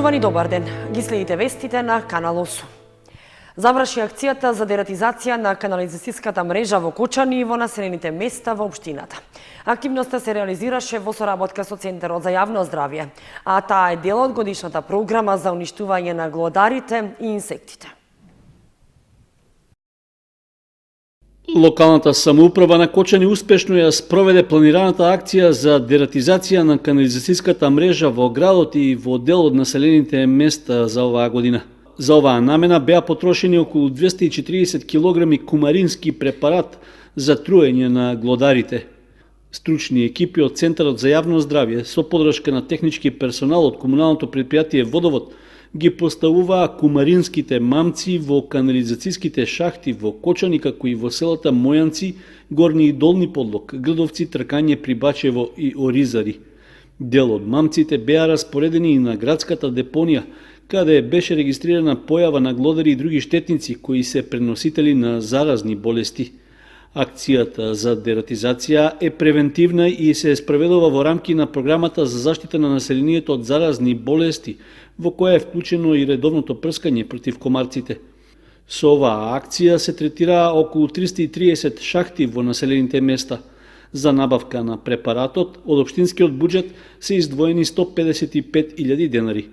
Почитувани, добар ден. Ги следите вестите на Канал 8. Заврши акцијата за дератизација на канализацијската мрежа во Кочани и во населените места во општината. Активноста се реализираше во соработка со Центарот за јавно здравје, а таа е дел од годишната програма за уништување на глодарите и инсектите. Локалната самоуправа на Кочани успешно ја спроведе планираната акција за дератизација на канализацијската мрежа во градот и во дел од населените места за оваа година. За оваа намена беа потрошени околу 240 кг кумарински препарат за труење на глодарите. Стручни екипи од Центарот за јавно здравје со подршка на технички персонал од комуналното предпријатие Водовод ги поставуваа кумаринските мамци во канализацијските шахти во Кочани, како и во селата Мојанци, Горни и Долни Подлог, Грдовци, Тркање, Прибачево и Оризари. Дел од мамците беа распоредени и на градската депонија, каде беше регистрирана појава на глодари и други штетници кои се преносители на заразни болести. Акцијата за дератизација е превентивна и се спроведува во рамки на програмата за заштита на населението од заразни болести, во која е вклучено и редовното прскање против комарците. Со оваа акција се третира околу 330 шахти во населените места. За набавка на препаратот од општинскиот буџет се издвоени 155.000 денари.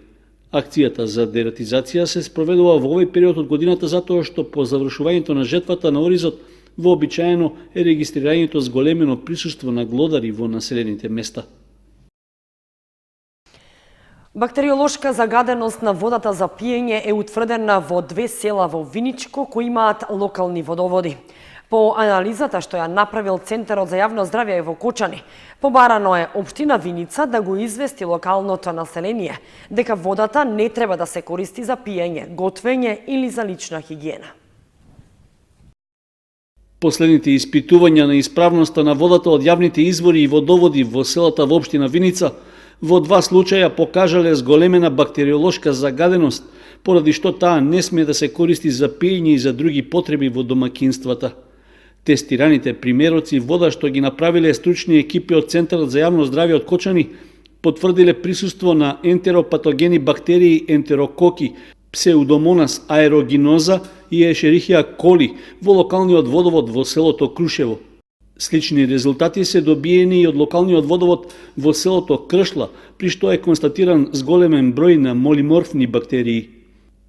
Акцијата за дератизација се спроведува во овој период од годината затоа што по завршувањето на жетвата на оризот вообичаено е регистрирањето зголемено присуство на глодари во населените места. Бактериолошка загаденост на водата за пиење е утврдена во 2 села во Виничко кои имаат локални водоводи. По анализата што ја направил Центарот за јавно здравје во Кочани, побарано е општина Виница да го извести локалното население дека водата не треба да се користи за пиење, готвење или за лична хигиена. Последните испитувања на исправноста на водата од јавните извори и водоводи во селата во општина Виница во 2 случаја покажале зголемена бактериолошка загаденост, поради што таа не смее да се користи за пиење и за други потреби во домакинствата. Тестираните примероци вода што ги направиле стручни екипи од Центарот за јавно здравје од Кочани потврдиле присуство на ентеропатогени бактерии ентерококи, псеудомонас аерогиноза и ешерихија коли во локалниот водовод во селото Крушево. Слични резултати се добиени и од локалниот водовод во селото Кршла, при што е констатиран зголемен број на молиморфни бактерии.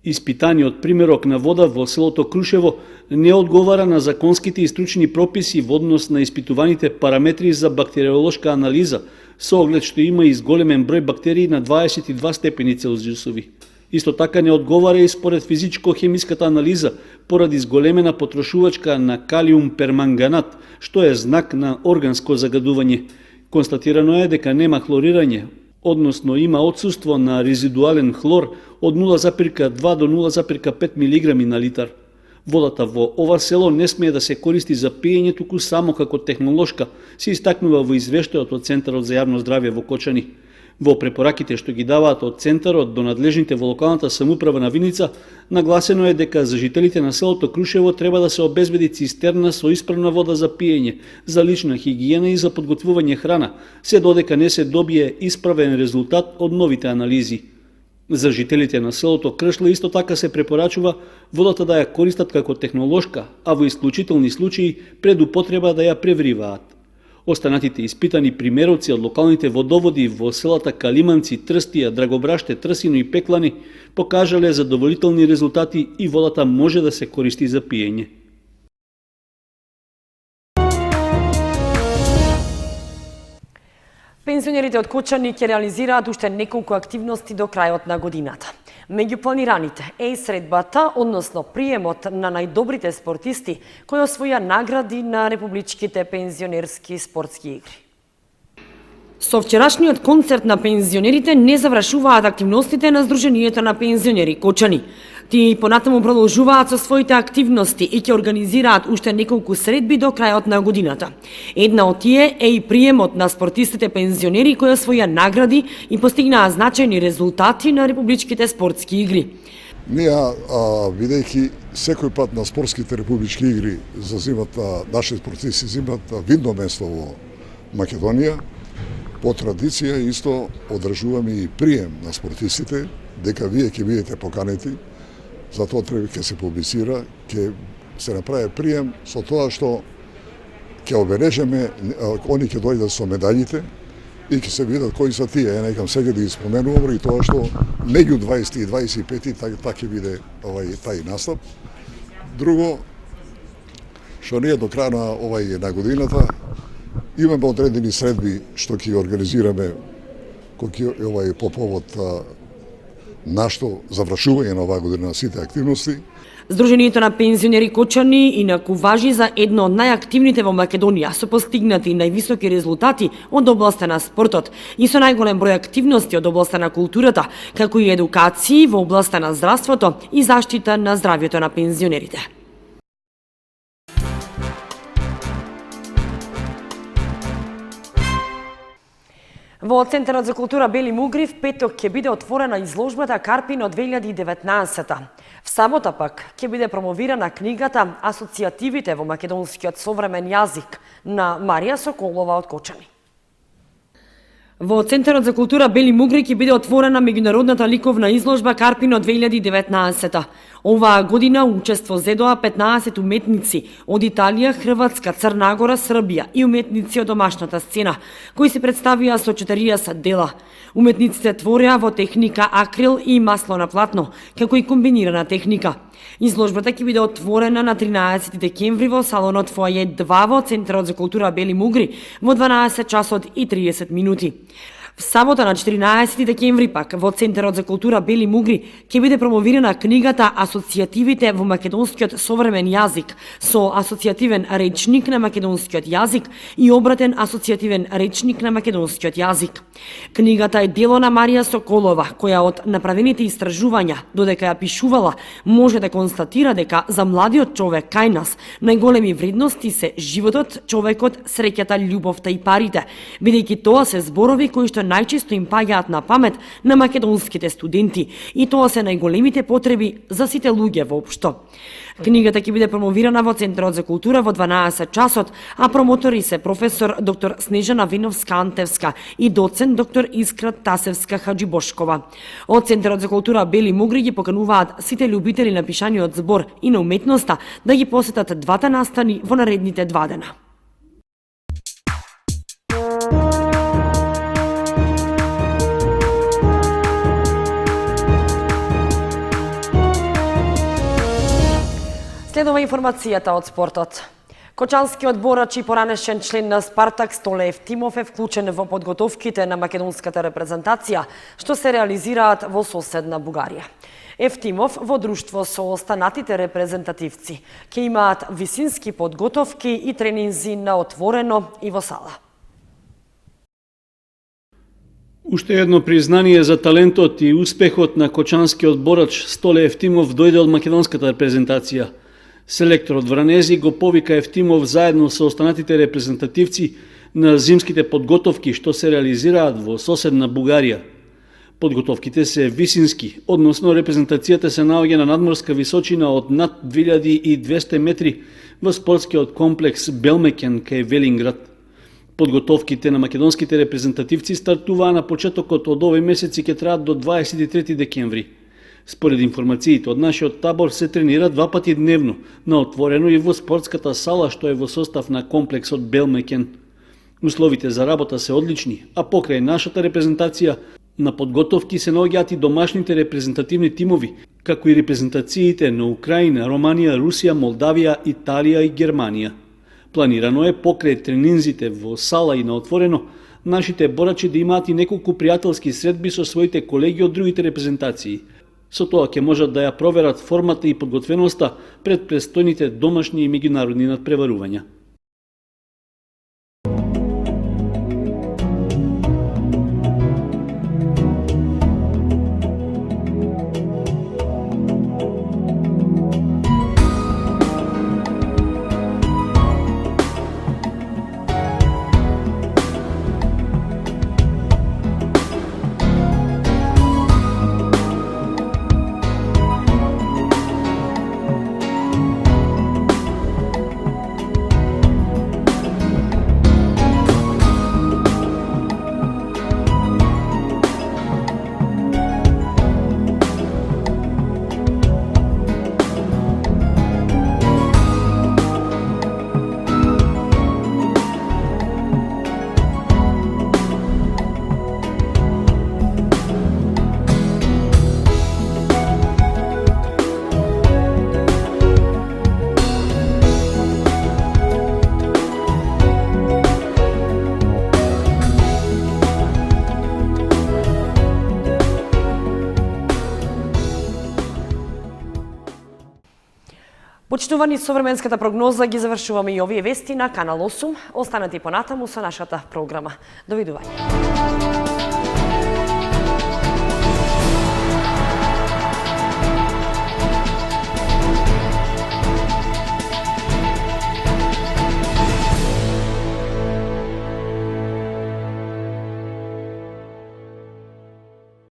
Испитаниот примерок на вода во селото Крушево не одговара на законските и стручни прописи во однос на испитуваните параметри за бактериолошка анализа, со оглед што има и зголемен број бактерии на 22 степени Целзиусови. Исто така не одговара и според физичко-хемиската анализа поради зголемена потрошувачка на калиум перманганат, што е знак на органско загадување. Констатирано е дека нема хлорирање, односно има отсуство на резидуален хлор од 0,2 до 0,5 мг на литар. Водата во ова село не смее да се користи за пиење, туку само како технолошка, се истакнува во извештајот од Центарот за јавно здравје во Кочани. Во препораките што ги даваат од Центарот до надлежните во локалната самоуправа на Виница, нагласено е дека за жителите на селото Крушево треба да се обезбеди цистерна со исправна вода за пиење, за лична хигиена и за подготвување храна, се додека не се добие исправен резултат од новите анализи. За жителите на селото Кршла исто така се препорачува водата да ја користат како технолошка, а во исклучителни случаи пред употреба да ја превриваат. Останатите испитани примероци од локалните водоводи во селата Калиманци, Трстија, Драгобраште, Трсино и Пеклани покажале задоволителни резултати и водата може да се користи за пиење. Пензионерите од Кочани ќе реализираат уште неколку активности до крајот на годината. Меѓу планираните е и средбата, односно приемот на најдобрите спортисти кои освоја награди на републичките пензионерски спортски игри. Со вчерашниот концерт на пензионерите не завршуваат активностите на Сдруженијето на пензионери Кочани. Тие понатаму продолжуваат со своите активности и ќе организираат уште неколку средби до крајот на годината. Една од тие е и приемот на спортистите пензионери кои освоја награди и постигнаа значајни резултати на републичките спортски игри. Ние, бидејќи секој пат на спортските републички игри наши спортисти зимат видно место во Македонија, По традиција исто одржуваме и прием на спортистите, дека вие ќе бидете поканети, за тоа треба ќе се публицира, ќе се направи прием со тоа што ќе обележиме, они ќе дојдат со медаљите и ќе се видат кои се тие. Ја некам сега да ги споменувам и тоа што меѓу 20 и 25 така ќе биде тај настап. Друго, што ние до крај на годината имаме одредени средби што ќе организираме по повод нашто завршување на оваа година на сите активности. Сдруженијето на пензионери Кочани инаку важи за едно од најактивните во Македонија со постигнати највисоки резултати од областа на спортот и со најголем број активности од областа на културата, како и едукации во областа на здравството и заштита на здравјето на пензионерите. Во Центарот за култура Бели Мугри в петок ќе биде отворена изложбата Карпино 2019. В сабота пак ќе биде промовирана книгата Асоцијативите во македонскиот современ јазик на Марија Соколова од Кочани. Во Центарот за култура Бели Мугри ќе биде отворена меѓународната ликовна изложба Карпино 2019. Оваа година учество зедоа 15 уметници од Италија, Хрватска, Црна Гора, Србија и уметници од домашната сцена, кои се представија со 40 дела. Уметниците твореа во техника акрил и масло на платно, како и комбинирана техника. Изложбата ќе биде отворена на 13 декември во салонот Фоаје 2 во Центарот за култура Бели Мугри во 12 часот и 30 минути. В сабота на 14 декември пак во Центарот за култура Бели Мугри ќе биде промовирана книгата Асоцијативите во македонскиот современ јазик со асоцијативен речник на македонскиот јазик и обратен асоцијативен речник на македонскиот јазик. Книгата е дело на Марија Соколова, која од направените истражувања, додека ја пишувала, може да констатира дека за младиот човек кај нас најголеми вредности се животот, човекот, среќата, љубовта и парите, бидејќи тоа се зборови кои што најчесто им паѓаат на памет на македонските студенти и тоа се најголемите потреби за сите луѓе воопшто. Книгата ќе биде промовирана во Центарот за култура во 12 часот, а промотори се професор доктор Снежана Виновска-Антевска и доцент доктор Искра Тасевска Хаджибошкова. Од Центарот за култура Бели Мугри ги покануваат сите љубители на пишаниот збор и на уметноста да ги посетат двата настани во наредните 2 дена. Следува информацијата од спортот. Кочанскиот борач и поранешен член на Спартак Столе Евтимов е вклучен во подготовките на македонската репрезентација, што се реализираат во соседна Бугарија. Евтимов во друштво со останатите репрезентативци ќе имаат висински подготовки и тренинзи на отворено и во сала. Уште едно признание за талентот и успехот на кочанскиот борач Столе Евтимов дојде од македонската репрезентација. Селекторот Вранези го повика Евтимов заедно со останатите репрезентативци на зимските подготовки што се реализираат во соседна Бугарија. Подготовките се висински, односно репрезентацијата се наоѓа на надморска височина од над 2200 метри во спортскиот комплекс Белмекен кај Велинград. Подготовките на македонските репрезентативци стартуваа на почетокот од овој месец и ќе траат до 23 декември. Според информациите од нашиот табор се тренира 2 пати дневно, на отворено и во спортската сала што е во состав на комплексот Белмекен. Условите за работа се одлични, а покрај нашата репрезентација на подготовки се наоѓаат и домашните репрезентативни тимови, како и репрезентациите на Украина, Романија, Русија, Молдавија, Италија и Германија. Планирано е покрај тренинзите во сала и на отворено, нашите борачи да имаат и неколку пријателски средби со своите колеги од другите репрезентации. Со тоа ќе можат да ја проверат формата и подготвеноста пред престојните домашни и меѓународни надпреварувања. Почитувани со временската прогноза ги завршуваме и овие вести на Канал 8. Останете и понатаму со нашата програма. Довидување.